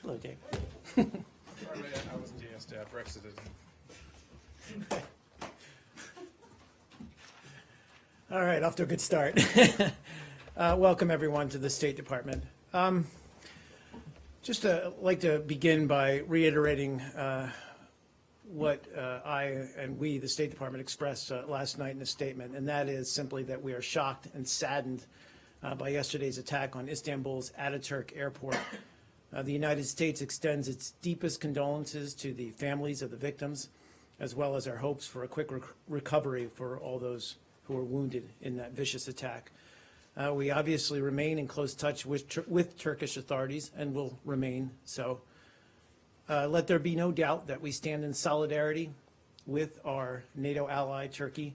Hello, Dave. Sorry, I wasn't just Brexit. All right, off to a good start. Welcome, everyone, to the State Department. Just like to begin by reiterating what I and we, the State Department, expressed last night in a statement, and that is simply that we are shocked and saddened by yesterday's attack on Istanbul's Ataturk Airport. The United States extends its deepest condolences to the families of the victims, as well as our hopes for a quick recovery for all those who were wounded in that vicious attack. We obviously remain in close touch with Turkish authorities and will remain so. Let there be no doubt that we stand in solidarity with our NATO ally, Turkey,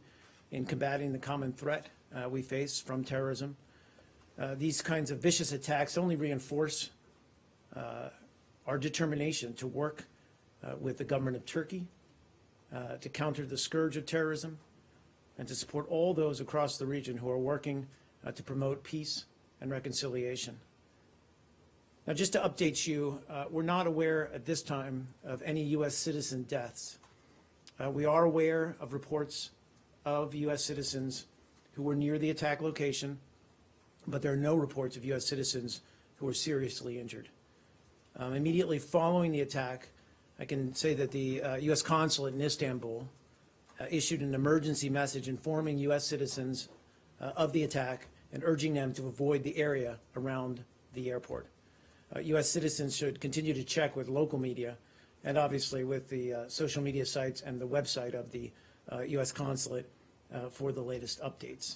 in combating the common threat we face from terrorism. These kinds of vicious attacks only reinforce our determination to work with the government of Turkey to counter the scourge of terrorism and to support all those across the region who are working to promote peace and reconciliation. Now, just to update you, we're not aware at this time of any U.S. citizen deaths. We are aware of reports of U.S. citizens who were near the attack location, but there are no reports of U.S. citizens who were seriously injured. Immediately following the attack, I can say that the U.S. consulate in Istanbul issued an emergency message informing U.S. citizens of the attack and urging them to avoid the area around the airport. U.S. citizens should continue to check with local media and obviously with the social media sites and the website of the U.S. consulate for the latest updates.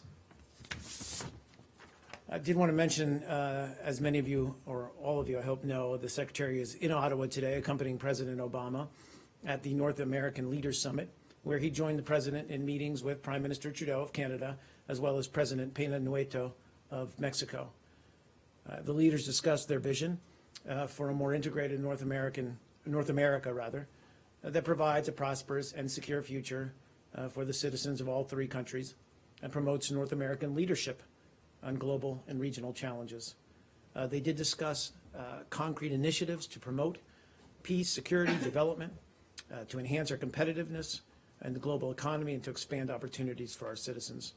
I did want to mention, as many of you, or all of you, I hope know, the Secretary is in Ottawa today accompanying President Obama at the North American Leaders Summit, where he joined the President in meetings with Prime Minister Trudeau of Canada, as well as President Peña Nieto of Mexico. The leaders discussed their vision for a more integrated North America that provides a prosperous and secure future for the citizens of all three countries and promotes North American leadership on global and regional challenges. They did discuss concrete initiatives to promote peace, security, development, to enhance our competitiveness and the global economy, and to expand opportunities for our citizens.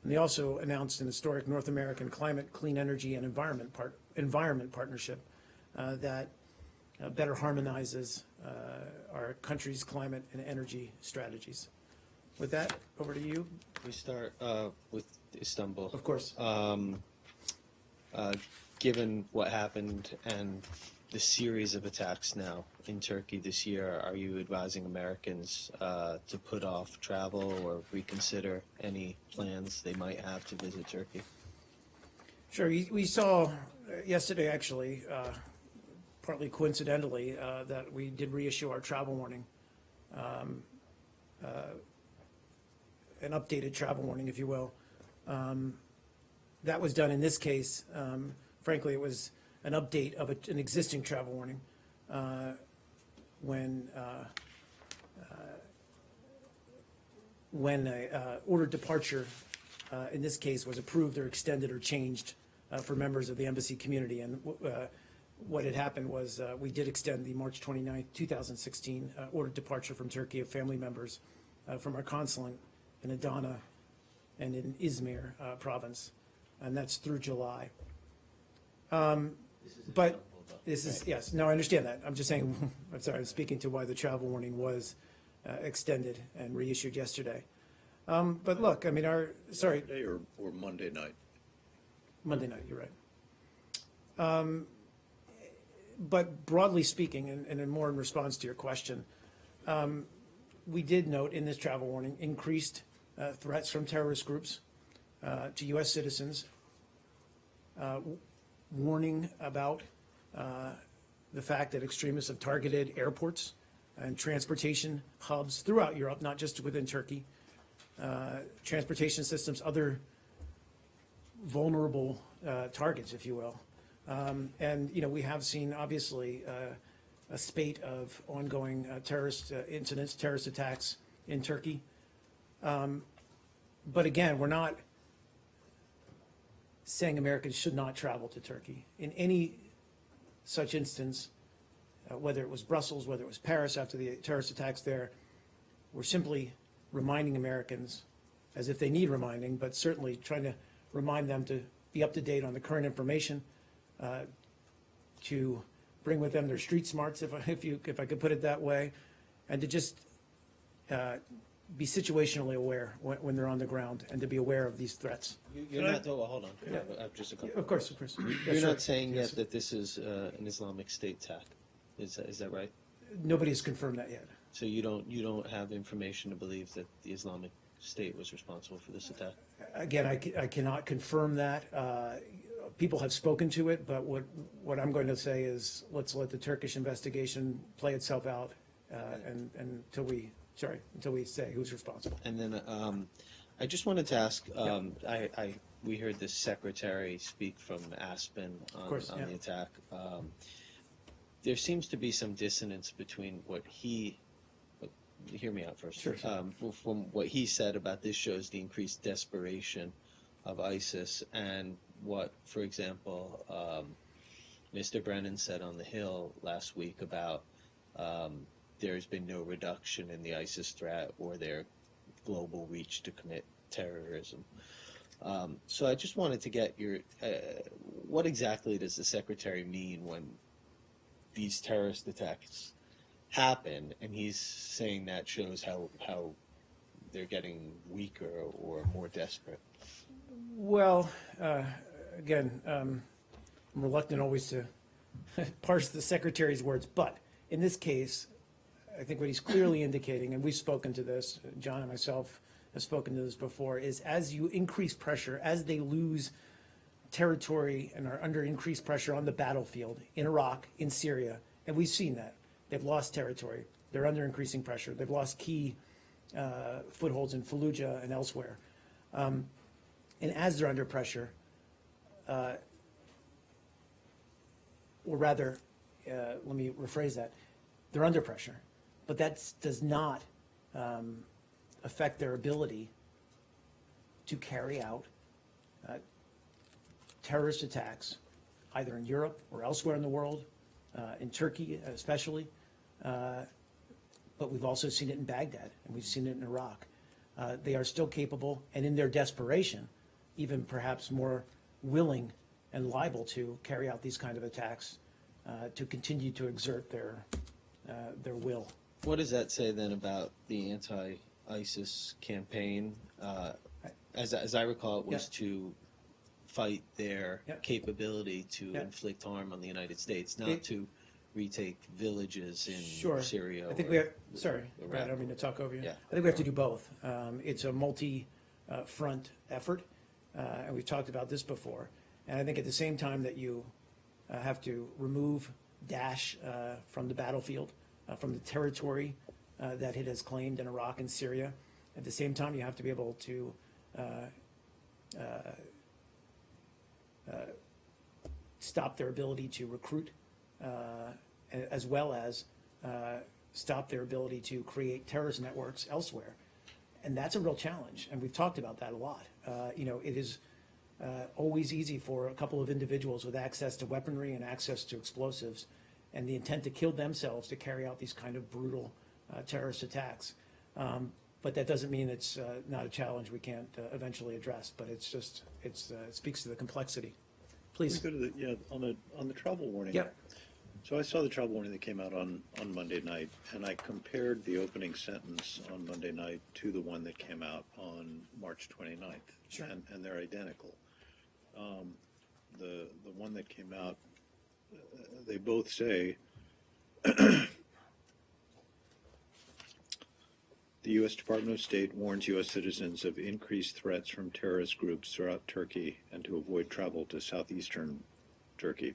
And they also announced an historic North American climate, clean energy, and environment partnership that better harmonizes our country's climate and energy strategies. With that, over to you. We start with Istanbul. Of course. Given what happened and the series of attacks now in Turkey this year, are you advising Americans to put off travel or reconsider any plans they might have to visit Turkey? Sure. We saw yesterday, actually, partly coincidentally, that we did reissue our travel warning, an updated travel warning, if you will. That was done in this case. Frankly, it was an update of an existing travel warning when a ordered departure, in this case, was approved or extended or changed for members of the embassy community. And what had happened was we did extend the March 29, 2016 ordered departure from Turkey of family members from our consulate in Adana and in Izmir province, and that's through July. But this is, yes, no, I understand that. I'm just saying, I'm sorry, I'm speaking to why the travel warning was extended and reissued yesterday. But look, I mean, sorry. Today or Monday night? Monday night, you're right. But broadly speaking, and more in response to your question, we did note in this travel warning increased threats from terrorist groups to U.S. citizens, warning about the fact that extremists have targeted airports and transportation hubs throughout Europe, not just within Turkey, transportation systems, other vulnerable targets, if you will. And, you know, we have seen, obviously, a spate of ongoing terrorist incidents, terrorist attacks in Turkey. But again, we're not saying Americans should not travel to Turkey. In any such instance, whether it was Brussels, whether it was Paris after the terrorist attacks there, we're simply reminding Americans, as if they need reminding, but certainly trying to remind them to be up to date on the current information, to bring with them their street smarts, if I could put it that way, and to just be situationally aware when they're on the ground and to be aware of these threats. You're not, oh, hold on, just a couple. Of course, of course. You're Yes, sir. not saying Yes. yet that this is an Islamic State attack, is that right? Nobody has confirmed that yet. So you don't have information to believe that the Islamic State was responsible for this attack? Again, I cannot confirm that. People have spoken to it, but what I'm going to say is let's let the Turkish investigation play itself out and until we say who's responsible. And then I just wanted to ask, we heard the secretary speak from Aspen on course, yeah. the attack. There seems to be some dissonance between what hear me out first. Sure. From what he said about this shows the increased desperation of ISIS and what, for example, Mr. Brennan said on the Hill last week about there's been no reduction in the ISIS threat or their global reach to commit terrorism. So I just wanted to get your, what exactly does the secretary mean when these terrorist attacks happen, and he's saying that shows how they're getting weaker or more desperate? Well, again, I'm reluctant always to parse the secretary's words, but in this case, I think what he's clearly indicating, and we've spoken to this, John and myself have spoken to this before, is as you increase pressure, as they lose territory and are under increased pressure on the battlefield in Iraq, in Syria, and we've seen that. They've lost territory. They're under increasing pressure. They've lost key footholds in Fallujah and elsewhere. And as they're under pressure, or rather, let me rephrase that, they're under pressure, but that does not affect their ability to carry out terrorist attacks, either in Europe or elsewhere in the world, in Turkey especially, but we've also seen it in Baghdad, and we've seen it in Iraq. They are still capable, and in their desperation, even perhaps more willing and liable to carry out these kind of attacks, to continue to exert their will. What does that say then about the anti-ISIS campaign? As I recall, it was to fight their capability to inflict harm on the United States, not to retake villages in Syria. I think sorry, Brad, I don't mean to talk over you. Yeah. I think we have to do both. It's a multi-front effort, and we've talked about this before. And I think at the same time that you have to remove Daesh from the battlefield, from the territory that it has claimed in Iraq and Syria, at the same time you have to be able to stop their ability to recruit, as well as stop their ability to create terrorist networks elsewhere. And that's a real challenge, and we've talked about that a lot. It is always easy for a couple of individuals with access to weaponry and access to explosives and the intent to kill themselves to carry out these kind of brutal terrorist attacks. But that doesn't mean it's not a challenge we can't eventually address, but it's just, it speaks to the complexity. Please. Go to on the travel warning. Yep. So I saw the travel warning that came out on Monday night, and I compared the opening sentence on Monday night to the one that came out on March 29th. Sure. And they're identical. The one that came out, they both say, the U.S. Department of State warns U.S. citizens of increased threats from terrorist groups throughout Turkey and to avoid travel to southeastern Turkey.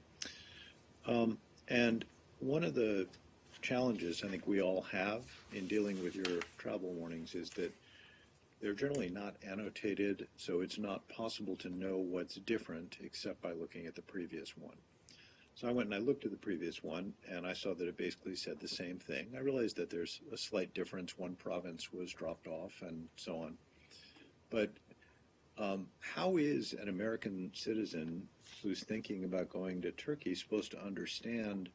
And one of the challenges I think we all have in dealing with your travel warnings is that they're generally not annotated, so it's not possible to know what's different except by looking at the previous one. So I went and I looked at the previous one, and I saw that it basically said the same thing. I realized that there's a slight difference. One province was dropped off and so on. But how is an American citizen who's thinking about going to Turkey supposed to understand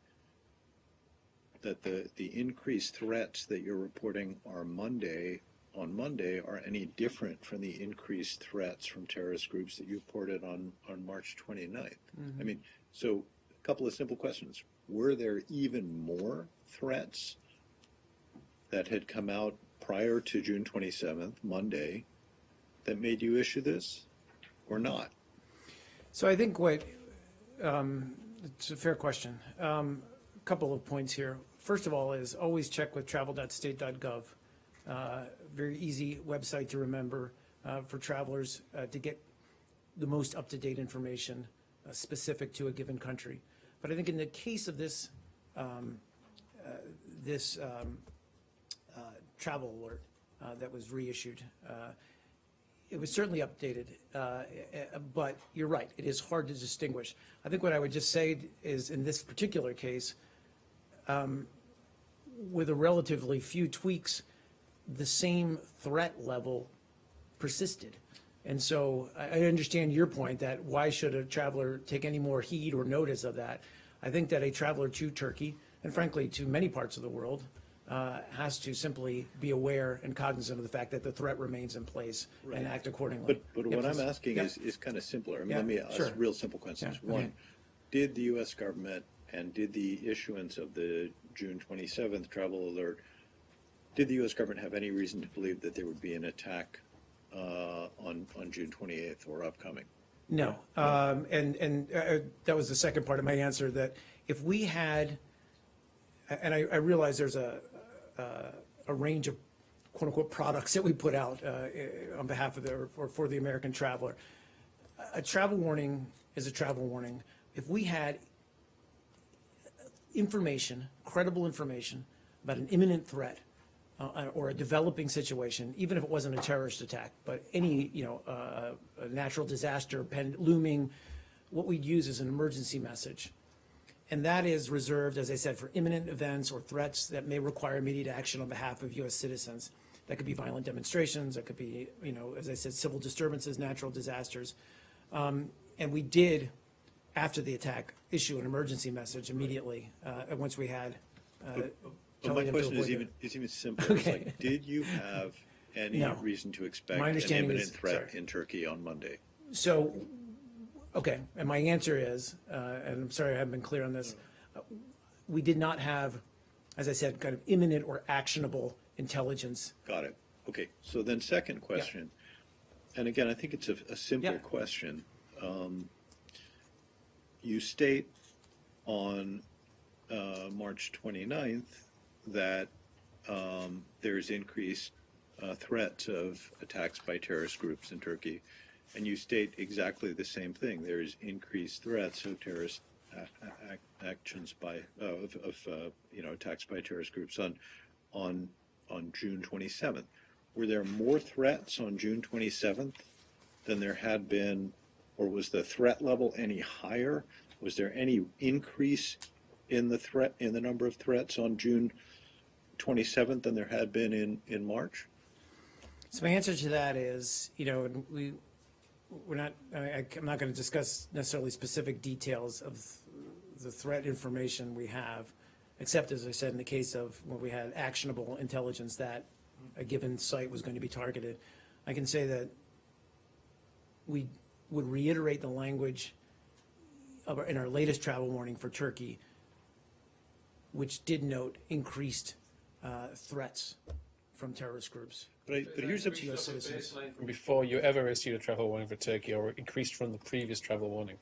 that the increased threats that you're reporting on Monday are any different from the increased threats from terrorist groups that you reported on March 29th. I mean, so a couple of simple questions. Were there even more threats that had come out prior to June 27th, Monday, that made you issue this, or not? So I think it's a fair question. A couple of points here. First of all is always check with travel.state.gov. Very easy website to remember for travelers to get the most up-to-date information specific to a given country. But I think in the case of this travel alert that was reissued, it was certainly updated, but you're right, it is hard to distinguish. I think what I would just say is in this particular case, with a relatively few tweaks, the same threat level persisted. And so I understand your point that why should a traveler take any more heed or notice of that? I think that a traveler to Turkey, and frankly to many parts of the world, has to simply be aware and cognizant of the fact that the threat remains in place and act accordingly. But what I'm asking is kind of simpler. I mean, let me ask real simple questions. Yeah, One, okay. did the U.S. government and did the issuance of the June 27th travel alert, did the U.S. government have any reason to believe that there would be an attack on June 28th or upcoming? No, and that was the second part of my answer, that if we had, and I realize there's a range of quote unquote products that we put out on behalf of or for the American traveler. A travel warning is a travel warning. If we had information, credible information about an imminent threat or a developing situation, even if it wasn't a terrorist attack, but any, a natural disaster looming, what we'd use is an emergency message. And that is reserved, as I said, for imminent events or threats that may require immediate action on behalf of U.S. citizens. That could be violent demonstrations, that could be, as I said, civil disturbances, natural disasters. And we did, after the attack, issue an emergency message immediately once we had But my question is even simpler. It's like, did you have any No. reason to expect My an understanding imminent is- threat sorry. in Turkey on Monday? So, okay, and my answer is, and I'm sorry I haven't been clear on this, we did not have, as I said, kind of imminent or actionable intelligence. Got it. Okay, so then second question, and again, I think it's a simple Yeah. question. You state on March 29th that there's increased threats of attacks by terrorist groups in Turkey, and you state exactly the same thing. There's increased threats of terrorist actions by attacks by terrorist groups on June 27th. Were there more threats on June 27th than there had been, or was the threat level any higher? Was there any increase in the number of threats on June 27th than there had been in March? So my answer to that is, we're not, I'm not going to discuss necessarily specific details of the threat information we have, except, as I said, in the case of when we had actionable intelligence that a given site was going to be targeted. I can say that we would reiterate the language in our latest travel warning for Turkey, which did note increased threats from terrorist groups. But here's a U.S. citizens. From before you ever issued a travel warning for Turkey, or increased from the previous travel warning?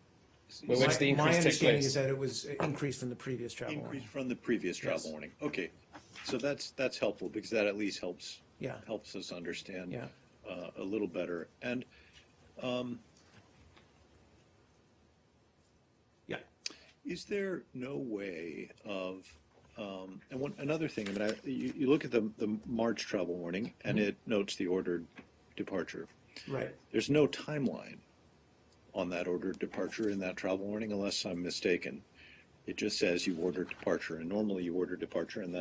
Where does the My increase take understanding is place? that it was increased from the previous travel increase warning. from the previous travel Yes. warning. Okay, so that's helpful because that at least helps Yeah. helps us understand Yeah. a little better. And Yeah. is there no way of another thing? I mean, you look at the March travel warning, and it notes the ordered departure. Right. There's no timeline on that ordered departure in that travel warning, unless I'm mistaken. It just says you ordered departure, and normally you order departure, and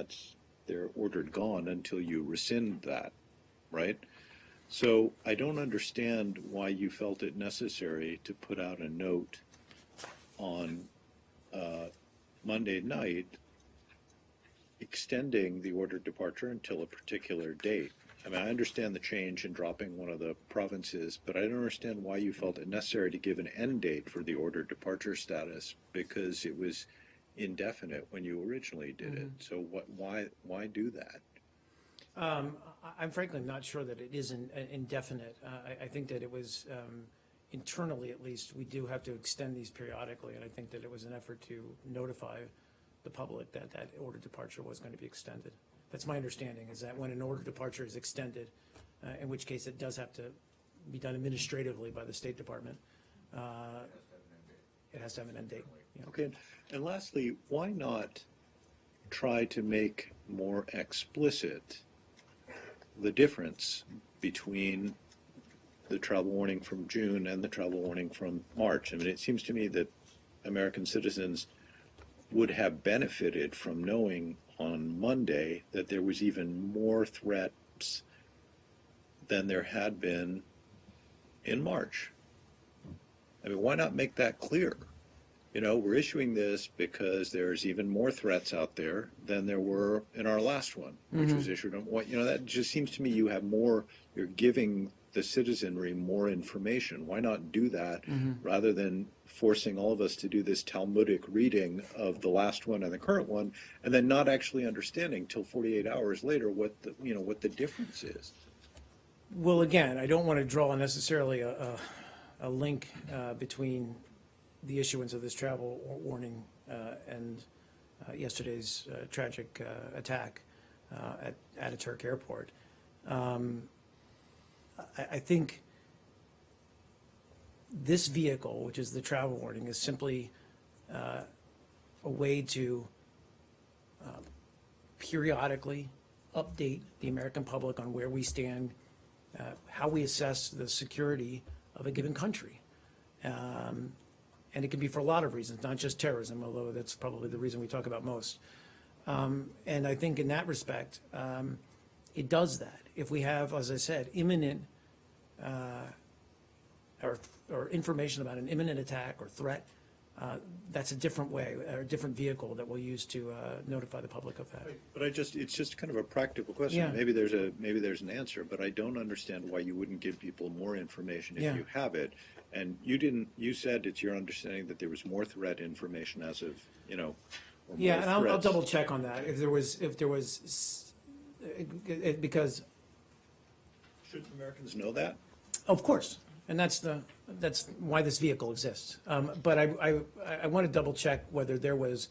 they're ordered gone until you rescind that, right? So I don't understand why you felt it necessary to put out a note on Monday night extending the ordered departure until a particular date. I mean, I understand the change in dropping one of the provinces, but I don't understand why you felt it necessary to give an end date for the ordered departure status, because it was indefinite when you originally did it. So why do that? I'm frankly not sure that it is indefinite. I think that it was, internally at least, we do have to extend these periodically, and I think that it was an effort to notify the public that that order departure was going to be extended. That's my understanding, is that when an order departure is extended, in which case it does have to be done administratively by the State Department, it has to have an end date. Yeah. Okay, and lastly, why not try to make more explicit the difference between the travel warning from June and the travel warning from March? I mean, it seems to me that American citizens would have benefited from knowing on Monday that there was even more threats than there had been in March. I mean, why not make that clear? You know, we're issuing this because there's even more threats out there than there were in our last one, which was issued on what, you know, that just seems to me you have more, you're giving the citizenry more information. Why not do that rather than forcing all of us to do this Talmudic reading of the last one and the current one, and then not actually understanding till 48 hours later what the, you know, what the difference is? Well, again, I don't want to draw necessarily a link between the issuance of this travel warning and yesterday's tragic attack at Ataturk Airport. I think this vehicle, which is the travel warning, is simply a way to periodically update the American public on where we stand, how we assess the security of a given country. And it can be for a lot of reasons, not just terrorism, although that's probably the reason we talk about most. And I think in that respect, it does that. If we have, as I said, imminent or information about an imminent attack or threat, that's a different way, or a different vehicle that we'll use to notify the public of that. But it's just kind of a practical question. Yeah. Maybe there's an answer, but I don't understand why you wouldn't give people more information if Yeah. you have it. And you said it's your understanding that there was more threat information as of, you know, or more Yeah, and I'll threats. double check on that. If there was, because, Should Americans know that? of course, and that's why this vehicle exists. But I want to double check whether there was,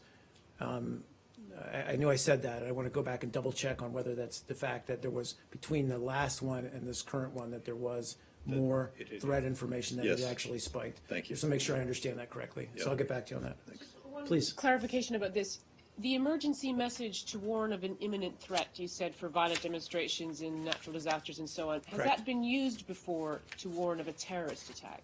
I knew I said that. I want to go back and double check on whether that's the fact that there was, between the last one and this current one, that there was more threat information that Yes. had actually spiked. Thank you. Just to make sure I understand that correctly. So Yeah. I'll get back to you on that. Thanks. Please. Clarification about this. The emergency message to warn of an imminent threat, you said, for violent demonstrations in natural disasters and so on. Has Correct. that been used before to warn of a terrorist attack?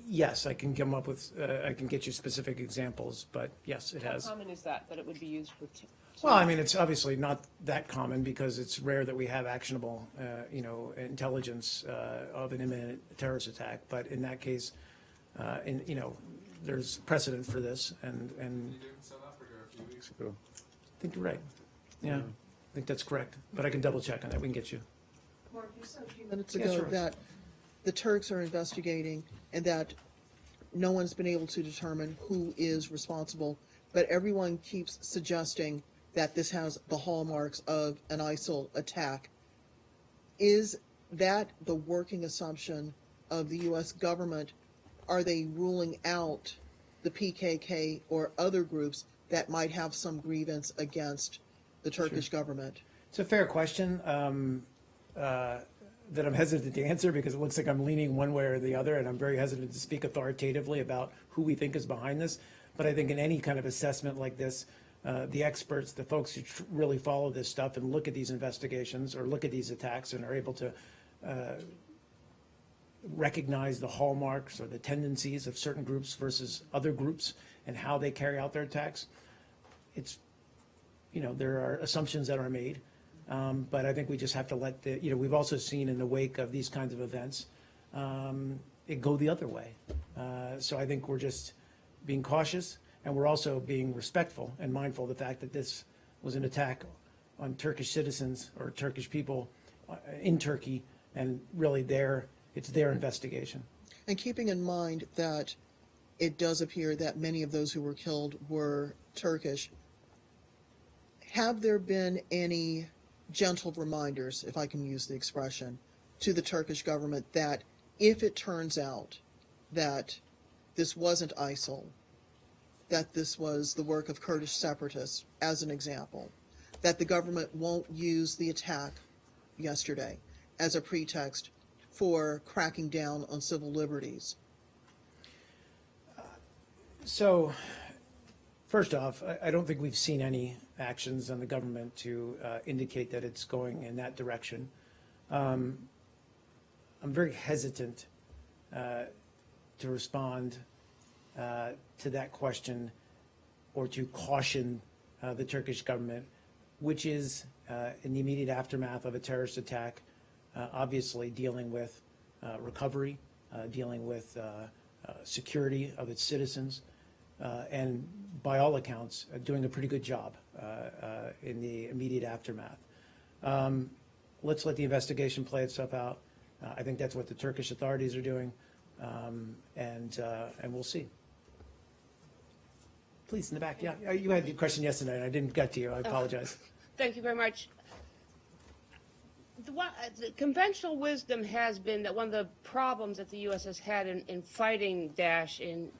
Yes, I can come up with, I can get you specific examples, but yes, it How has. common is that it would be used with? Well, I mean, it's obviously not that common because it's rare that we have actionable, intelligence of an imminent terrorist attack. But in that case, there's precedent for this, and You did in South Africa a few weeks ago. I think you're right. Yeah, I think that's correct. But I can double check on that. We can get you. Mark, you said a few minutes Yes, ago Rose. that the Turks are investigating and that no one's been able to determine who is responsible, but everyone keeps suggesting that this has the hallmarks of an ISIL attack. Is that the working assumption of the U.S. government? Are they ruling out the PKK or other groups that might have some grievance against the Turkish government? It's a fair question that I'm hesitant to answer because it looks like I'm leaning one way or the other, and I'm very hesitant to speak authoritatively about who we think is behind this. But I think in any kind of assessment like this, the experts, the folks who really follow this stuff and look at these investigations or look at these attacks and are able to recognize the hallmarks or the tendencies of certain groups versus other groups and how they carry out their attacks, it's, there are assumptions that are made. But I think we just have to let we've also seen in the wake of these kinds of events, it go the other way. So I think we're just being cautious. And we're also being respectful and mindful of the fact that this was an attack on Turkish citizens or Turkish people in Turkey, and really it's their investigation. And keeping in mind that it does appear that many of those who were killed were Turkish, have there been any gentle reminders, if I can use the expression, to the Turkish government that if it turns out that this wasn't ISIL, that this was the work of Kurdish separatists, as an example, that the government won't use the attack yesterday as a pretext for cracking down on civil liberties? So, first off, I don't think we've seen any actions on the government to indicate that it's going in that direction. I'm very hesitant to respond to that question or to caution the Turkish government, which is in the immediate aftermath of a terrorist attack, obviously dealing with recovery, dealing with security of its citizens, and by all accounts, doing a pretty good job in the immediate aftermath. Let's let the investigation play itself out. I think that's what the Turkish authorities are doing, and we'll see. Please, in the back. Yeah, you had the question yesterday, and I didn't get to you. I apologize. Thank you very much. The conventional wisdom has been that one of the problems that the U.S. has had in fighting Daesh in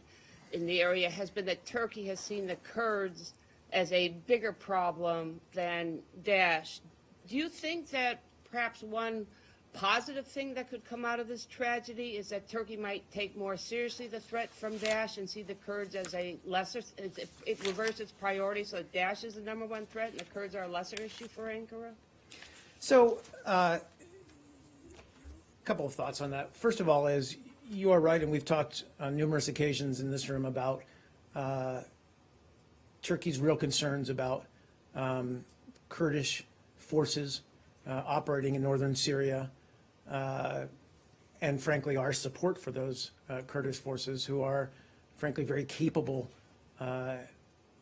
the area has been that Turkey has seen the Kurds as a bigger problem than Daesh. Do you think that perhaps one positive thing that could come out of this tragedy is that Turkey might take more seriously the threat from Daesh and see the Kurds as a lesser, it reverses its priority so that Daesh is the #1 threat and the Kurds are a lesser issue for Ankara? So, a couple of thoughts on that. First of all is, you are right, and we've talked on numerous occasions in this room about Turkey's real concerns about Kurdish forces operating in northern Syria, and frankly our support for those Kurdish forces, who are frankly very capable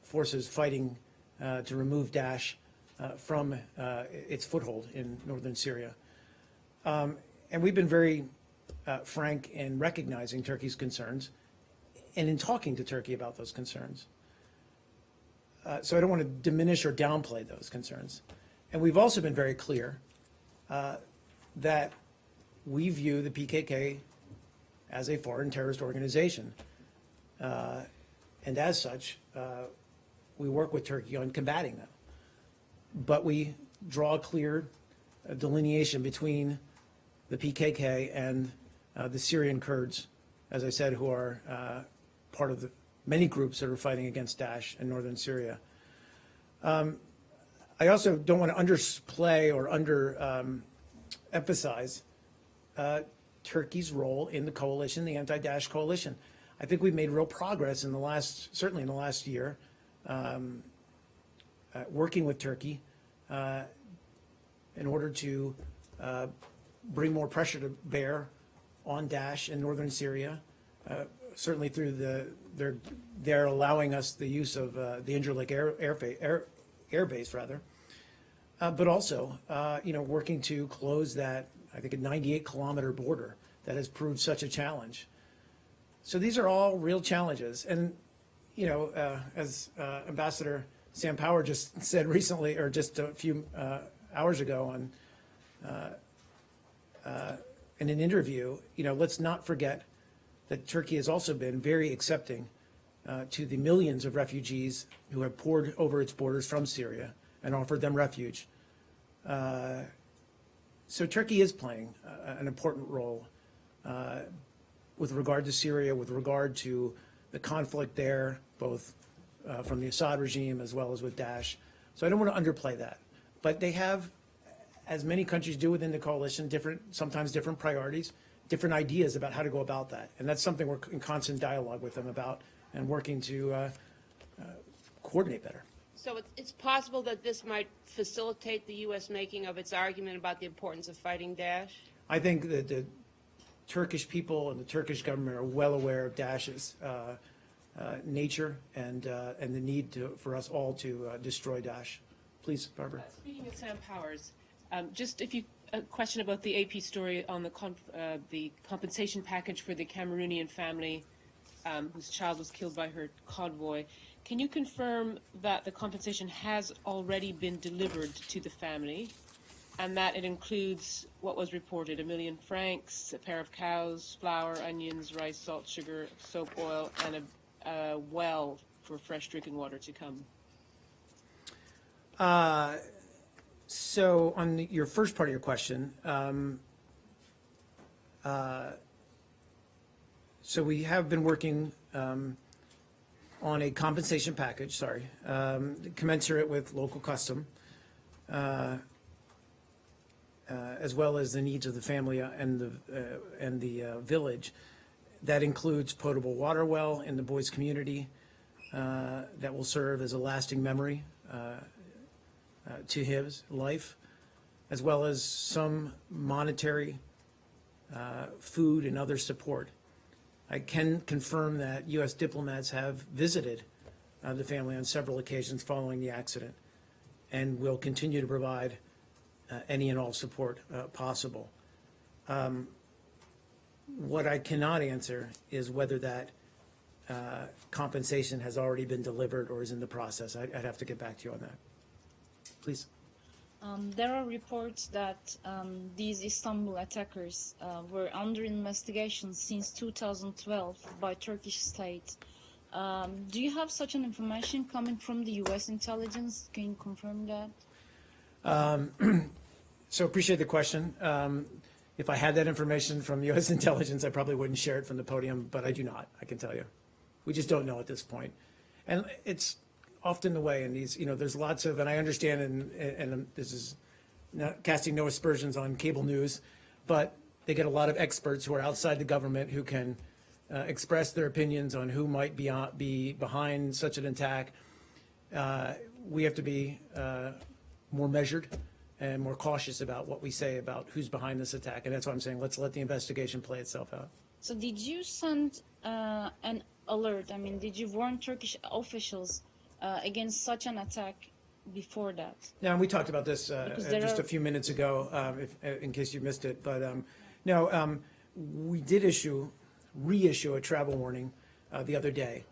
forces fighting to remove Daesh from its foothold in northern Syria. And we've been very frank in recognizing Turkey's concerns and in talking to Turkey about those concerns. So I don't want to diminish or downplay those concerns. And we've also been very clear that we view the PKK as a foreign terrorist organization. And as such, we work with Turkey on combating them. But we draw a clear delineation between the PKK and the Syrian Kurds, as I said, who are part of the many groups that are fighting against Daesh in northern Syria. I also don't want to underplay or emphasize Turkey's role in the coalition, the anti-Daesh coalition. I think we've made real progress in the last, certainly in the last year, working with Turkey in order to bring more pressure to bear on Daesh in northern Syria, certainly through they're allowing us the use of the Incirlik air base, rather, but also, working to close that, I think, a 98-kilometer border that has proved such a challenge. So these are all real challenges. And, as Ambassador Sam Power just said recently, or just a few hours ago in an interview, let's not forget that Turkey has also been very accepting to the millions of refugees who have poured over its borders from Syria and offered them refuge. So Turkey is playing an important role with regard to Syria, with regard to the conflict there, both from the Assad regime as well as with Daesh. So I don't want to underplay that. But they have, as many countries do within the coalition, sometimes different priorities, different ideas about how to go about that. And that's something we're in constant dialogue with them about and working to coordinate better. So it's possible that this might facilitate the U.S. making of its argument about the importance of fighting Daesh? I think that the Turkish people and the Turkish government are well aware of Daesh's nature and the need for us all to destroy Daesh. Please, Barbara. Speaking of Sam Powers, just if you a question about the AP story on the compensation package for the Cameroonian family whose child was killed by her convoy. Can you confirm that the compensation has already been delivered to the family, and that it includes what was reported: 1 million francs, a pair of cows, flour, onions, rice, salt, sugar, soap, oil, and a well for fresh drinking water to come? So on your first part of your question, so we have been working on a compensation package, commensurate with local custom, as well as the needs of the family and the village. That includes potable water well in the boys' community that will serve as a lasting memory to his life, as well as some monetary, food, and other support. I can confirm that U.S. diplomats have visited the family on several occasions following the accident, and will continue to provide any and all support possible. What I cannot answer is whether that compensation has already been delivered or is in the process. I'd have to get back to you on that. Please. There are reports that these Istanbul attackers were under investigation since 2012 by Turkish state. Do you have such an information coming from the U.S. intelligence? Can you confirm that? So appreciate the question. If I had that information from U.S. intelligence, I probably wouldn't share it from the podium, but I do not, I can tell you. We just don't know at this point. And it's often the way in these, there's lots of, and I understand, and this is not casting no aspersions on cable news, but they get a lot of experts who are outside the government who can express their opinions on who might be behind such an attack. We have to be more measured and more cautious about what we say about who's behind this attack. And that's why I'm saying let's let the investigation play itself out. So did you send an alert? I mean, did you warn Turkish officials against such an attack before that? Yeah, and we talked about this just a few minutes ago, in case you missed it. But no, we did reissue a travel warning the other day,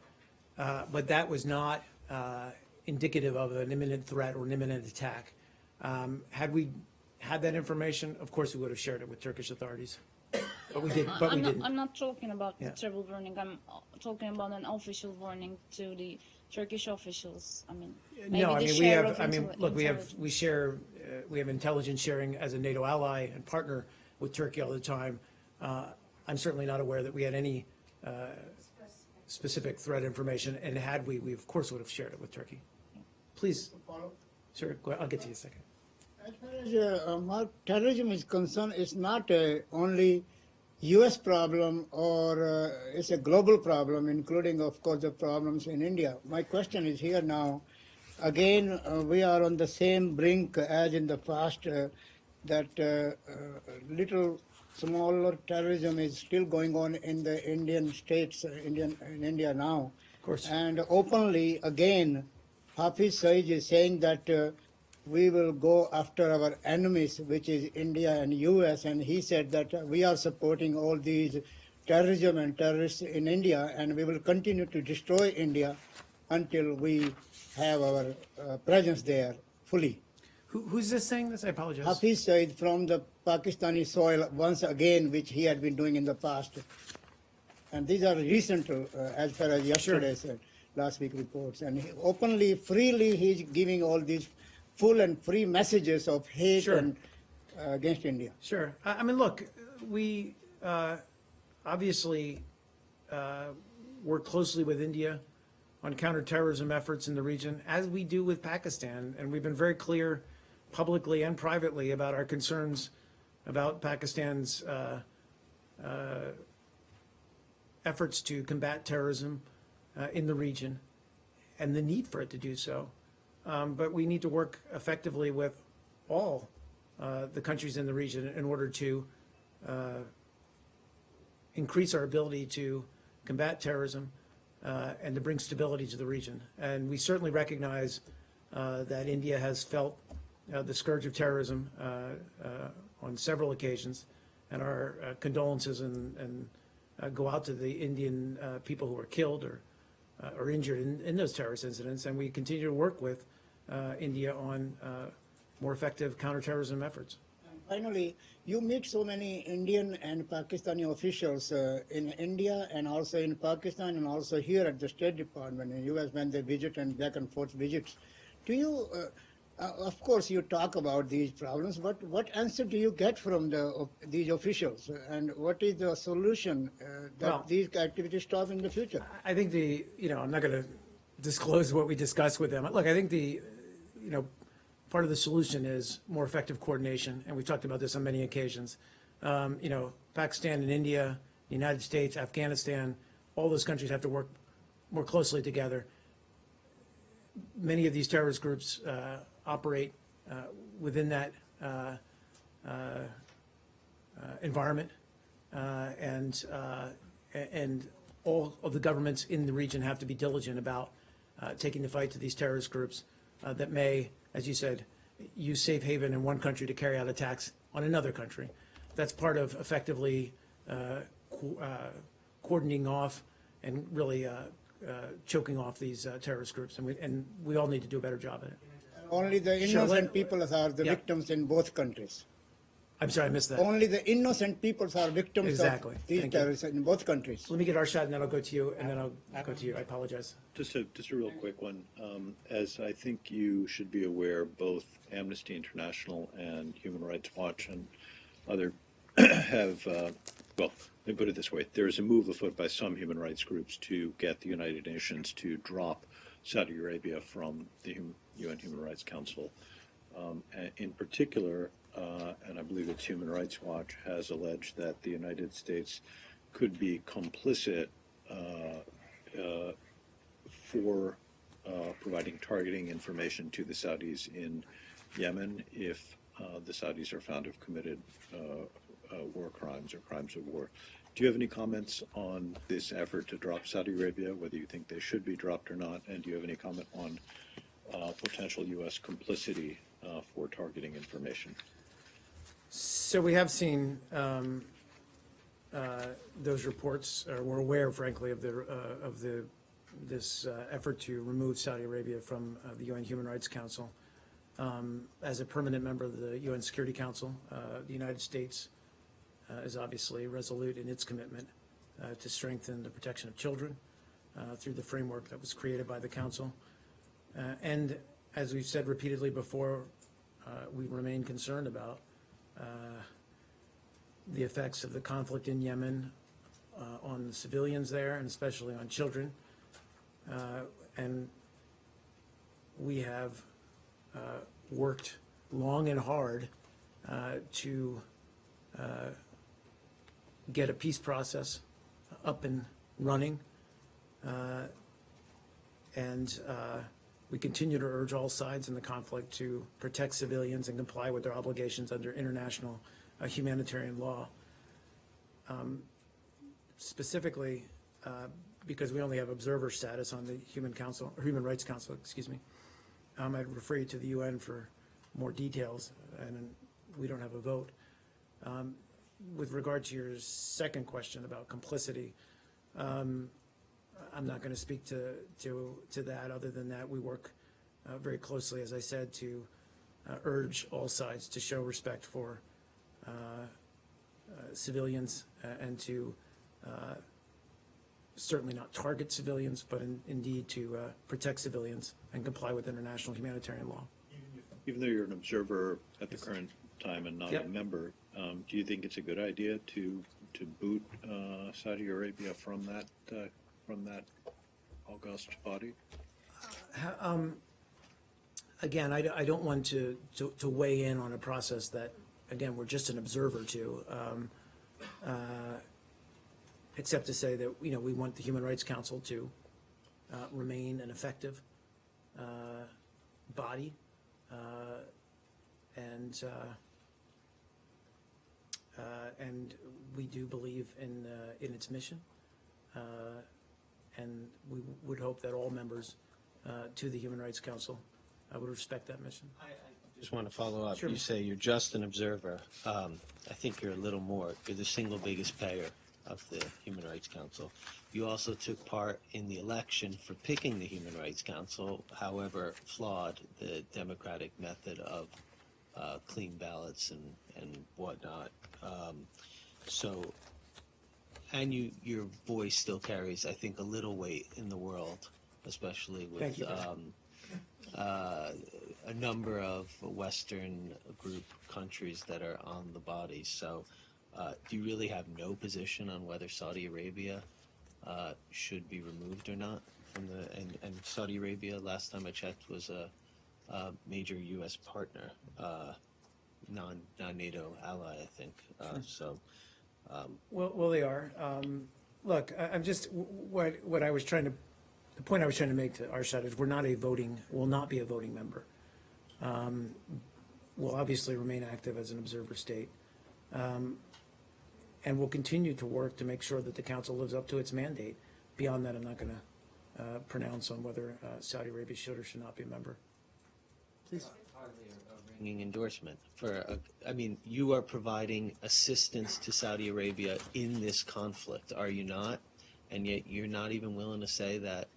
but that was not indicative of an imminent threat or an imminent attack. Had we had that information, of course we would have shared it with Turkish authorities. But we didn't. I'm not talking about the travel warning. I'm talking about an official warning to the Turkish officials. I mean, no, I mean we have. I mean, look, we have intelligence sharing as a NATO ally and partner with Turkey all the time. I'm certainly not aware that we had any specific threat information, and had we of course would have shared it with Turkey. Please. Sure, I'll get to you in a second. As far as terrorism is concerned, it's not only U.S. problem, or it's a global problem, including, of course, the problems in India. My question is here now. Again, we are on the same brink as in the past, that little smaller terrorism is still going on in the Indian states, in India now. Of course. And openly, again, Hafiz Saeed is saying that we will go after our enemies, which is India and US, and he said that we are supporting all these terrorism and terrorists in India, and we will continue to destroy India until we have our presence there fully. Who's this saying this? I apologize. Hafiz Saeed from the Pakistani soil once again, which he had been doing in the past. And these are recent, as far as yesterday said, last week reports. And he openly, freely, he's giving all these full and free messages of hate and against India. Sure. I mean, look, we obviously work closely with India on counterterrorism efforts in the region, as we do with Pakistan. And we've been very clear publicly and privately about our concerns about Pakistan's efforts to combat terrorism in the region and the need for it to do so. But we need to work effectively with all the countries in the region in order to increase our ability to combat terrorism and to bring stability to the region. And we certainly recognize that India has felt the scourge of terrorism on several occasions, and our condolences and go out to the Indian people who were killed or injured in those terrorist incidents. And we continue to work with India on more effective counterterrorism efforts. Finally, you meet so many Indian and Pakistani officials in India and also in Pakistan and also here at the State Department in U.S. when they visit and back and forth visits. Do you, of course, you talk about these problems, but what answer do you get from these officials, and what is the solution that Well, these activities stop in the future? I think I'm not going to disclose what we discussed with them. Look, I think part of the solution is more effective coordination, and we've talked about this on many occasions. Pakistan and India, the United States, Afghanistan, all those countries have to work more closely together. Many of these terrorist groups operate within that environment, and all of the governments in the region have to be diligent about taking the fight to these terrorist groups that may, as you said, use safe haven in one country to carry out attacks on another country. That's part of effectively cordoning off and really choking off these terrorist groups, and we all need to do a better job at it. Only the innocent people are the Yeah. victims in both countries. I'm sorry, I missed that. Only the innocent people are victims Exactly. of these Thank you. terrorists in both countries. Let me get our shot, and then I'll go to you, and then I'll go to you. I apologize. Just a real quick one. As I think you should be aware, both Amnesty International and Human Rights Watch and other have, well, let me put it this way. There is a move afoot by some human rights groups to get the United Nations to drop Saudi Arabia from the UN Human Rights Council. In particular, and I believe it's Human Rights Watch, has alleged that the United States could be complicit for providing targeting information to the Saudis in Yemen if the Saudis are found to have committed war crimes or crimes of war. Do you have any comments on this effort to drop Saudi Arabia, whether you think they should be dropped or not? And do you have any comment on potential U.S. complicity for targeting information? So we have seen those reports, or we're aware, frankly, of this effort to remove Saudi Arabia from the UN Human Rights Council. As a permanent member of the UN Security Council, the United States is obviously resolute in its commitment to strengthen the protection of children through the framework that was created by the Council. And as we've said repeatedly before, we remain concerned about the effects of the conflict in Yemen on the civilians there, and especially on children. And we have worked long and hard to get a peace process up and running. And we continue to urge all sides in the conflict to protect civilians and comply with their obligations under international humanitarian law. Specifically, because we only have observer status on the Human Rights Council, I'd refer you to the UN for more details, and we don't have a vote. With regard to your second question about complicity, I'm not going to speak to that, other than that we work very closely, as I said, to urge all sides to show respect for civilians and to certainly not target civilians, but indeed to protect civilians and comply with international humanitarian law. Even though you're an observer at the current time and not Yep. a member, do you think it's a good idea to boot Saudi Arabia from that august body? Again, I don't want to weigh in on a process that, again, we're just an observer to, except to say that, we want the Human Rights Council to remain an effective body, and we do believe in its mission, and we would hope that all members to the Human Rights Council would respect that mission. I just want to follow up. Sure. You say you're just an observer. I think you're a little more. You're the single biggest payer of the Human Rights Council. You also took part in the election for picking the Human Rights Council, however flawed the democratic method of clean ballots and whatnot. And your voice still carries, I think, a little weight in the world, especially with Thank you. A number of Western group countries that are on the body. So do you really have no position on whether Saudi Arabia should be removed or not from and Saudi Arabia, last time I checked, was a major U.S. partner, non-NATO ally, I think. Well, they are. Look, I'm just, what I was trying to, the point I was trying to make to Arshad is will not be a voting member. We'll obviously remain active as an observer state. And we'll continue to work to make sure that the council lives up to its mandate. Beyond that, I'm not going to pronounce on whether Saudi Arabia should or should not be a member. Please. Ringing endorsement for, you are providing assistance to Saudi Arabia in this conflict, are you not? And yet you're not even willing to say that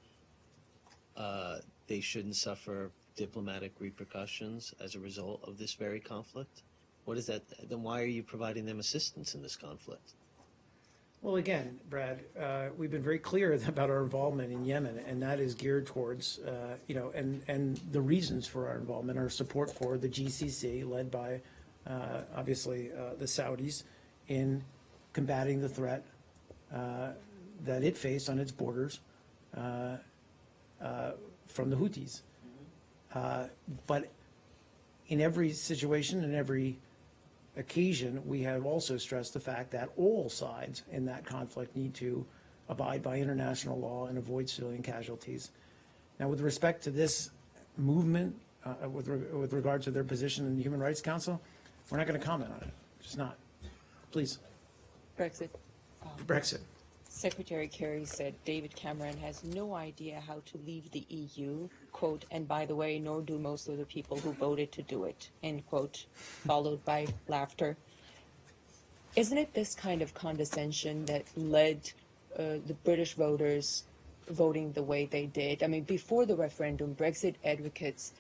they shouldn't suffer diplomatic repercussions as a result of this very conflict? What is that? Then why are you providing them assistance in this conflict? Well, again, Brad, we've been very clear about our involvement in Yemen, and that is geared towards, and the reasons for our involvement, our support for the GCC, led by, obviously, the Saudis, in combating the threat that it faced on its borders from the Houthis. But in every situation, in every occasion, we have also stressed the fact that all sides in that conflict need to abide by international law and avoid civilian casualties. Now, with respect to this movement, with regard to their position in the Human Rights Council, we're not going to comment on it. Just not. Please. Brexit. Brexit. Secretary Kerry said David Cameron has no idea how to leave the EU, quote, and by the way, nor do most of the people who voted to do it, end quote, followed by laughter. Isn't it this kind of condescension that led the British voters voting the way they did? I mean, before the referendum, Brexit advocates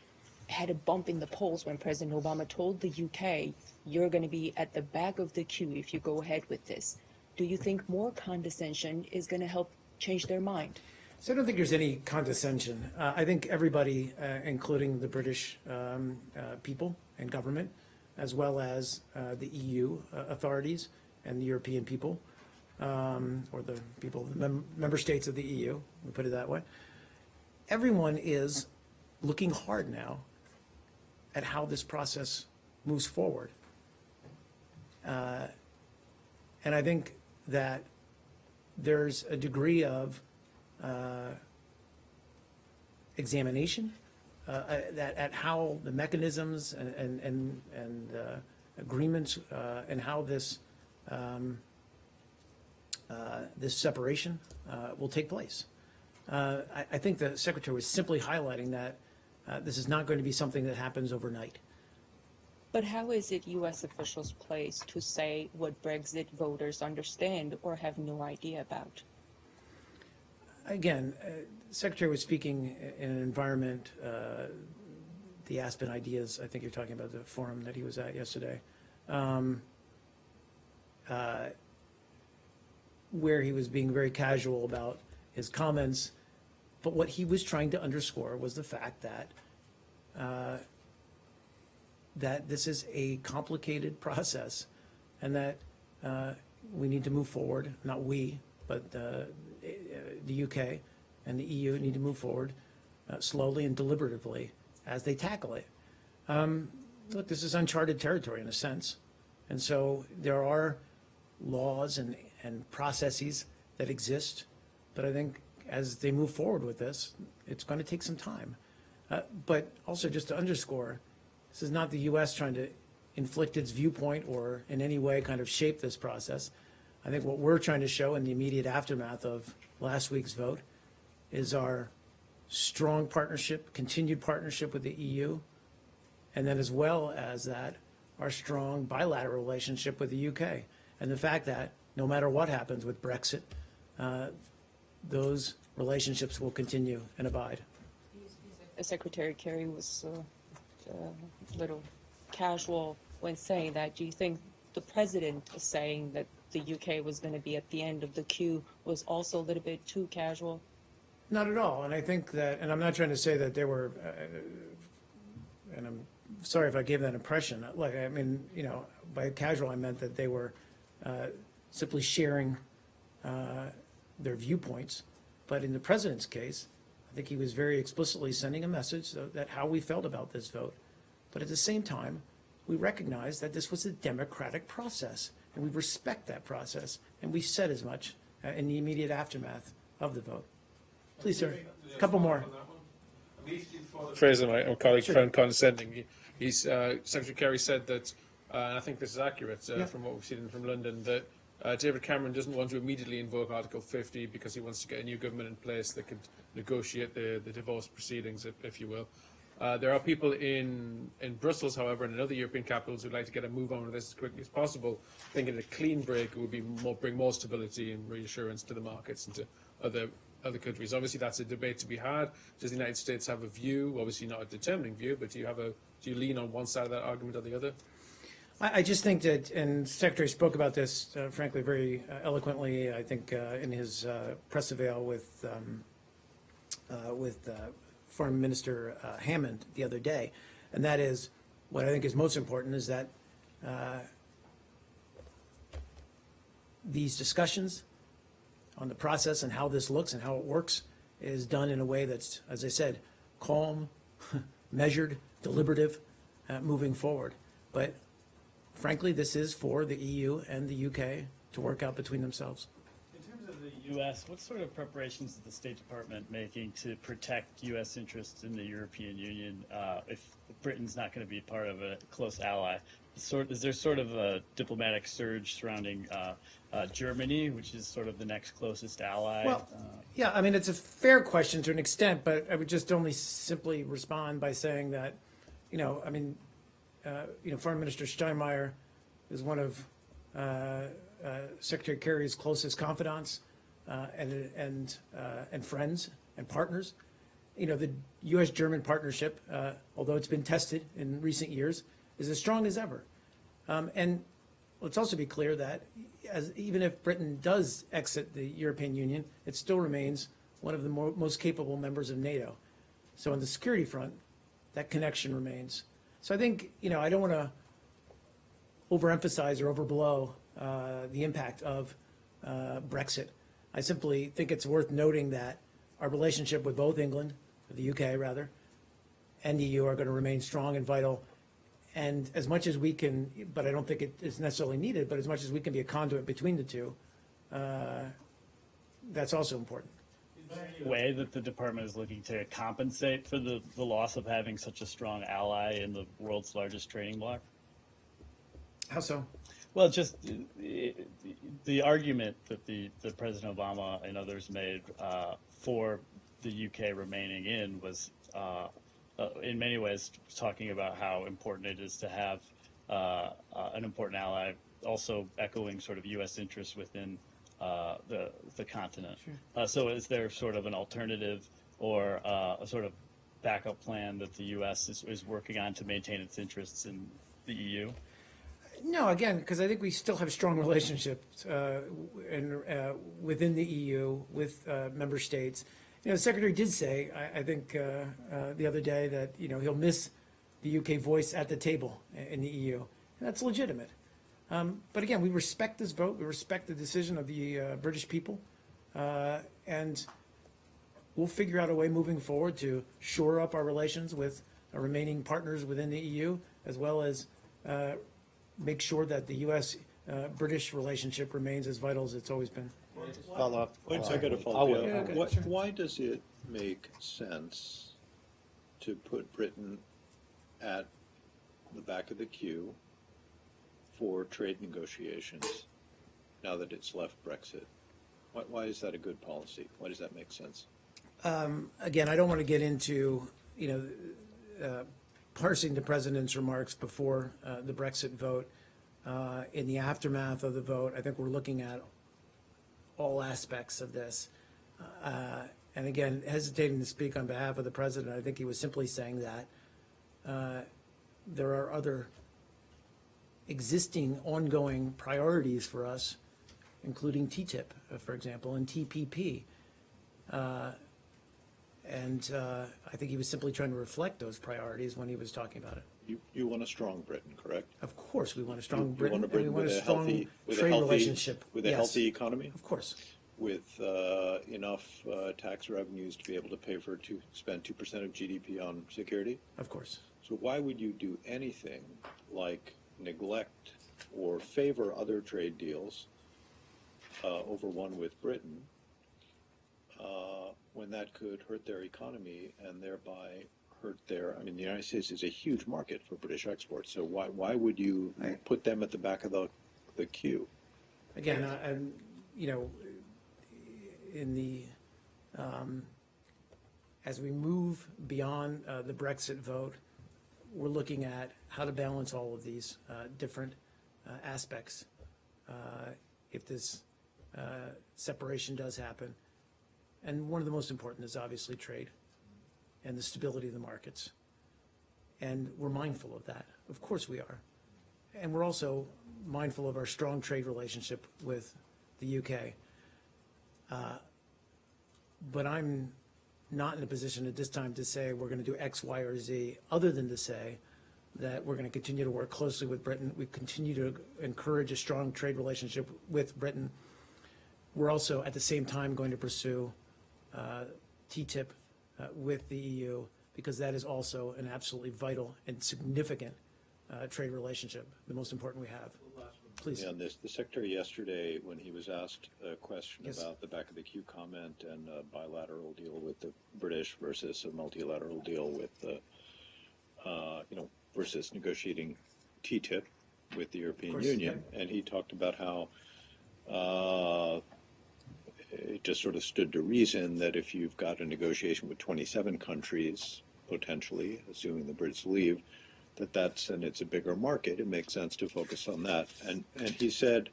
had a bump in the polls when President Obama told the UK, you're going to be at the back of the queue if you go ahead with this. Do you think more condescension is going to help change their mind? So I don't think there's any condescension. I think everybody, including the British people and government, as well as the EU authorities and the European people, or the people, the member states of the EU, we put it that way, everyone is looking hard now at how this process moves forward. And I think that there's a degree of examination at how the mechanisms and agreements and how this this separation will take place. I think the Secretary was simply highlighting that this is not going to be something that happens overnight. But how is it U.S. officials' place to say what Brexit voters understand or have no idea about? Again, the Secretary was speaking in an environment, the Aspen Ideas, I think you're talking about the forum that he was at yesterday, where he was being very casual about his comments. But what he was trying to underscore was the fact that that this is a complicated process and that we need to move forward, not we, but the UK and the EU need to move forward slowly and deliberatively as they tackle it. Look, this is uncharted territory in a sense. And so there are laws and processes that exist, but I think as they move forward with this, it's going to take some time. But also just to underscore, this is not the U.S. trying to inflict its viewpoint or in any way kind of shape this process. I think what we're trying to show in the immediate aftermath of last week's vote is our strong partnership, continued partnership with the EU, and then as well as that, our strong bilateral relationship with the UK. And the fact that no matter what happens with Brexit, those relationships will continue and abide. Secretary Kerry was a little casual when saying that. Do you think the president saying that the UK was going to be at the end of the queue was also a little bit too casual? Not at all. And I think that, and I'm not trying to say that they were, and I'm sorry if I gave that impression. Like, I mean, you know, by casual, I meant that they were simply sharing their viewpoints. But in the president's case, I think he was very explicitly sending a message that how we felt about this vote. But at the same time, we recognize that this was a democratic process, and we respect that process, and we said as much in the immediate aftermath of the vote. Please, sir, a couple more. Fraser, my colleague, found condescending. Secretary Kerry said that, and I think this is accurate from what we've seen from London, that David Cameron doesn't want to immediately invoke Article 50 because he wants to get a new government in place that could negotiate the divorce proceedings, if you will. There are people in Brussels, however, and in other European capitals who'd like to get a move on with this as quickly as possible, thinking a clean break would bring more stability and reassurance to the markets and to other countries. Obviously, that's a debate to be had. Does the United States have a view? Obviously, not a determining view, but do you lean on one side of that argument or the other? I just think that, and the Secretary spoke about this, frankly, very eloquently, I think, in his press avail with Foreign Minister Hammond the other day, and that is what I think is most important is that these discussions on the process and how this looks and how it works is done in a way that's, as I said, calm, measured, deliberative, moving forward. But frankly, this is for the EU and the UK to work out between themselves. In terms of the U.S., what sort of preparations is the State Department making to protect U.S. interests in the European Union if Britain's not going to be part of a close ally? Is there sort of a diplomatic surge surrounding Germany, which is sort of the next closest ally? Well, yeah, I mean, it's a fair question to an extent, but I would just only simply respond by saying that, you know, I mean, Foreign Minister Steinmeier is one of Secretary Kerry's closest confidants and friends and partners. You know, the U.S.-German partnership, although it's been tested in recent years, is as strong as ever. And let's also be clear that even if Britain does exit the European Union, it still remains one of the most capable members of NATO. So on the security front, that connection remains. So I think, you know, I don't want to overemphasize or overblow the impact of Brexit. I simply think it's worth noting that our relationship with both England, the UK rather, and the EU are going to remain strong and vital. And as much as we can, but I don't think it is necessarily needed, but as much as we can be a conduit between the two, that's also important. Is there any way that the department is looking to compensate for the loss of having such a strong ally in the world's largest trading bloc? How so? Well, just the argument that the President Obama and others made for the UK remaining in was, in many ways, talking about how important it is to have an important ally, also echoing sort of U.S. interests within the continent. Sure. So is there sort of an alternative or a sort of backup plan that the U.S. is working on to maintain its interests in the EU? No, again, because I think we still have strong relationships within the EU with member states. You know, the Secretary did say, I think the other day that, you know, he'll miss the UK voice at the table in the EU. And that's legitimate. But again, we respect this vote. We respect the decision of the British people. And we'll figure out a way moving forward to shore up our relations with our remaining partners within the EU, as well as make sure that the U.S.-British relationship remains as vital as it's always been. Follow up. Wait a second to follow up. Yeah, okay, sure. Why does it make sense to put Britain at the back of the queue for trade negotiations now that it's left Brexit? Why is that a good policy? Why does that make sense? Again, I don't want to get into, parsing the president's remarks before the Brexit vote. In the aftermath of the vote, I think we're looking at all aspects of this. And again, hesitating to speak on behalf of the president, I think he was simply saying that there are other existing ongoing priorities for us, including TTIP, for example, and TPP. And I think he was simply trying to reflect those priorities when he was talking about it. You want a strong Britain, correct? Of course, we want a strong You Britain, want a and we Britain want a with a strong healthy, with a trade healthy, relationship. with a Yes, healthy economy, of course. with enough tax revenues to be able to pay for spend 2% of GDP on security. Of course. So why would you do anything like neglect or favor other trade deals over one with Britain when that could hurt their economy and thereby hurt their, I mean, the United States is a huge market for British exports, so why would you put them at the back of the queue? Again, in the, as we move beyond the Brexit vote, we're looking at how to balance all of these different aspects. If this separation does happen. And one of the most important is obviously trade and the stability of the markets. And we're mindful of that. Of course we are. And we're also mindful of our strong trade relationship with the UK. But I'm not in a position at this time to say we're going to do X, Y, or Z, other than to say that we're going to continue to work closely with Britain. We continue to encourage a strong trade relationship with Britain. We're also, at the same time, going to pursue TTIP with the EU, because that is also an absolutely vital and significant trade relationship, the most important we have. Please. Yeah, the Secretary yesterday, when he was asked a question Yes. about the back of the queue comment and a bilateral deal with the British versus a multilateral deal with the, versus negotiating TTIP with the European course, Union, and he talked about how it just sort of stood to reason that if you've got a negotiation with 27 countries, potentially, assuming the Brits leave, and it's a bigger market, it makes sense to focus on that. And he said,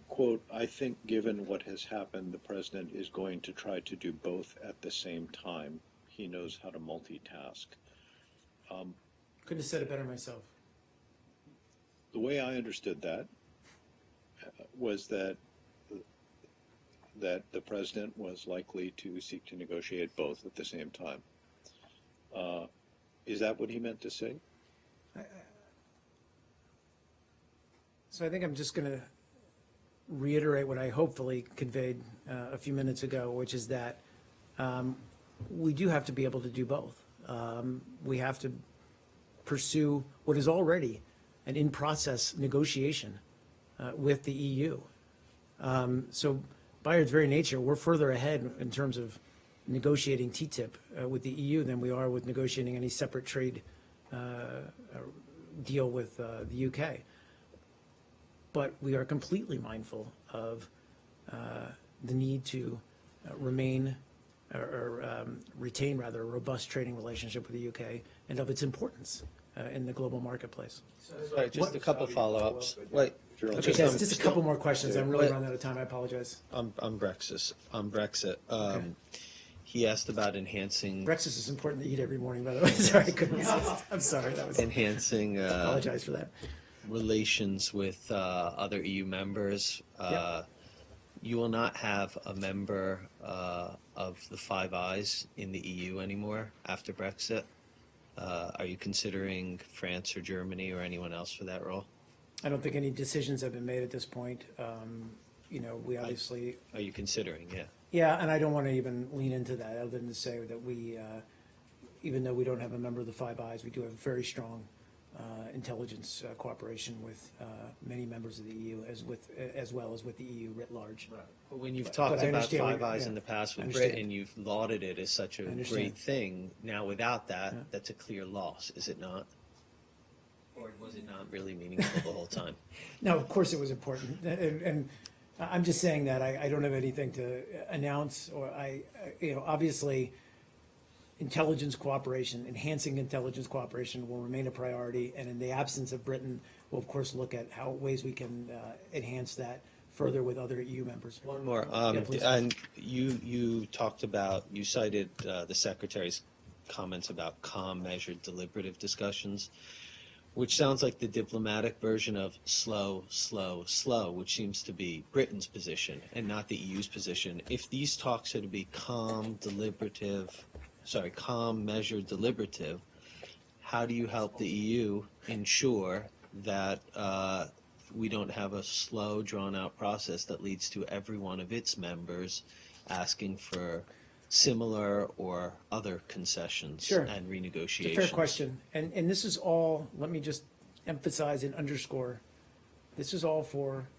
quote, "I think given what has happened, the president is going to try to do both at the same time. He knows how to multitask." Couldn't have said it better myself. The way I understood that was that the president was likely to seek to negotiate both at the same time. Is that what he meant to say? So I think I'm just going to reiterate what I hopefully conveyed a few minutes ago, which is that we do have to be able to do both. We have to pursue what is already an in-process negotiation with the EU. So by its very nature, we're further ahead in terms of negotiating TTIP with the EU than we are with negotiating any separate trade deal with the UK. But we are completely mindful of the need to retain a robust trading relationship with the UK and of its importance in the global marketplace. Sorry, just a couple follow-ups. Wait, Okay, guys, just a couple more questions. I'm really running out of time. I apologize. on Brexit. He asked about enhancing Breakfast is important to eat every morning, by the way. Sorry, I couldn't resist. I'm sorry. That was. enhancing Apologize for that. relations with other EU members. Yep. You will not have a member of the Five Eyes in the EU anymore after Brexit. Are you considering France or Germany or anyone else for that role? I don't think any decisions have been made at this point. We obviously. Are you considering? Yeah. Yeah, and I don't want to even lean into that other than to say that we, even though we don't have a member of the Five Eyes, we do have very strong intelligence cooperation with many members of the EU, as well as with the EU writ large. Right. But when you've But talked I about understand Five what- Eyes yeah, in the past I with understand. Britain, you've lauded it as such a understand. great thing. Now without that, Yeah. that's a clear loss, is it not? Or was it not really meaningful the whole time? No, of course it was important, and I'm just saying that I don't have anything to announce, or obviously, intelligence cooperation, enhancing intelligence cooperation will remain a priority, and in the absence of Britain, we'll of course look at ways we can enhance that further with other EU members. One more. Please. And you cited the Secretary's comments about calm, measured, deliberative discussions, which sounds like the diplomatic version of slow, slow, slow, which seems to be Britain's position and not the EU's position. If these talks are to be calm, measured, deliberative, how do you help the EU ensure that we don't have a slow, drawn-out process that leads to every one of its members asking for similar or other concessions Sure. and renegotiations? It's a fair question. And this is all, let me just emphasize and underscore, this is all for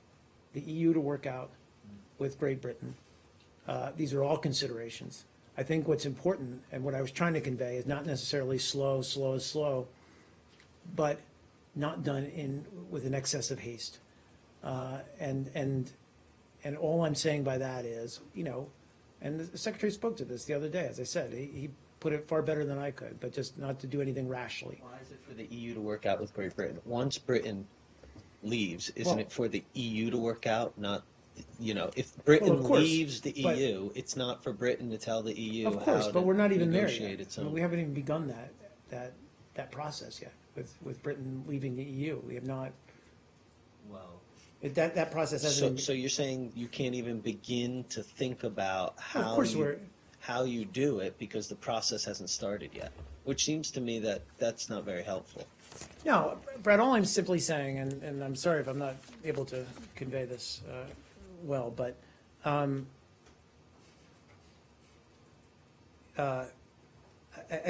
the EU to work out with Great Britain. These are all considerations. I think what's important, and what I was trying to convey, is not necessarily slow, slow, slow, but not done with an excess of haste. And all I'm saying by that is, and the Secretary spoke to this the other day, as I said, he put it far better than I could, but just not to do anything rashly. Why is it for the EU to work out with Great Britain? Once Britain leaves, isn't it for the EU to work out, not, if Britain Well, of course, leaves the but- EU, it's not for Britain to tell the EU Of course, how but to we're not even there negotiate yet. its I mean, own. we haven't even begun that process yet with Britain leaving the EU. We have not, Well, that process hasn't. so you're saying you can't even begin to think about Of course how you do it because the process hasn't started yet, which seems to me that that's not very helpful. No, Brad, all I'm simply saying, and I'm sorry if I'm not able to convey this well, but I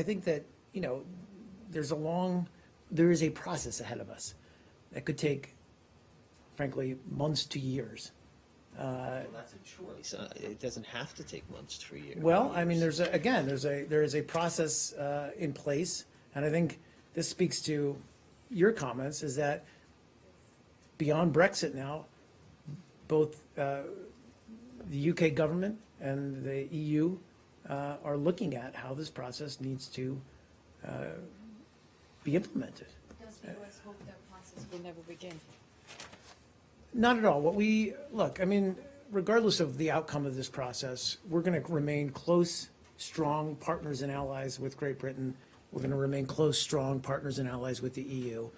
think that, there is a process ahead of us that could take, frankly, months to years. Well, that's a choice. It doesn't have to take months to a year. Well, I mean, there is a process in place, and I think this speaks to your comments, is that beyond Brexit now, both the UK government and the EU are looking at how this process needs to be implemented. Does the US hope that process will never begin? Not at all. Regardless of the outcome of this process, we're going to remain close, strong partners and allies with Great Britain. We're going to remain close, strong partners and allies with the EU.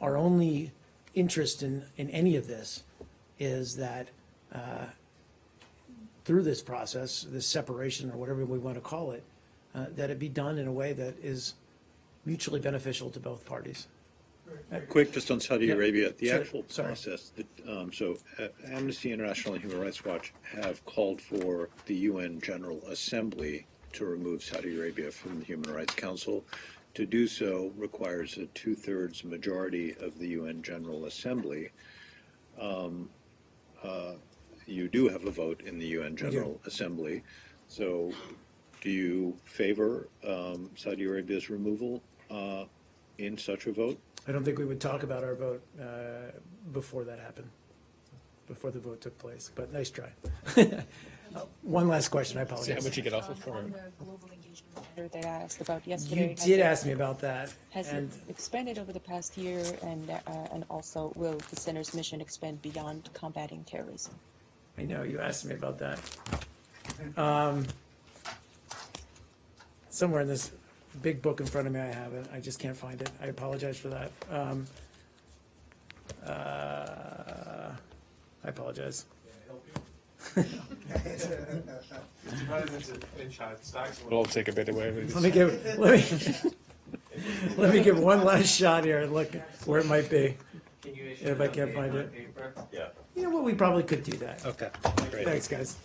Our only interest in any of this is that through this process, this separation or whatever we want to call it, that it be done in a way that is mutually beneficial to both parties. Quick, just on Saudi Yeah. Arabia, the Sure. actual Sorry. process, Amnesty International and Human Rights Watch have called for the UN General Assembly to remove Saudi Arabia from the Human Rights Council. To do so requires a 2/3 majority of the UN General Assembly. You do have a vote in the UN General Assembly. So do you favor Saudi Arabia's removal in such a vote? I don't think we would talk about our vote before that happened, before the vote took place, but nice try. One last question, I See how apologize. much you get off it for. On the global engagement Matter that I asked about yesterday. You has did it- ask me about that, Has and it expanded over the past year, and also will the center's mission expand beyond combating terrorism? I know you asked me about that. Somewhere in this big book in front of me, I have it. I just can't find it. I apologize for that. I apologize. We'll all take a bit away. Let me give one last shot here and look where it might be. If I can't find it. Yeah. You know what, we probably could do that. Okay, great. Thanks, guys.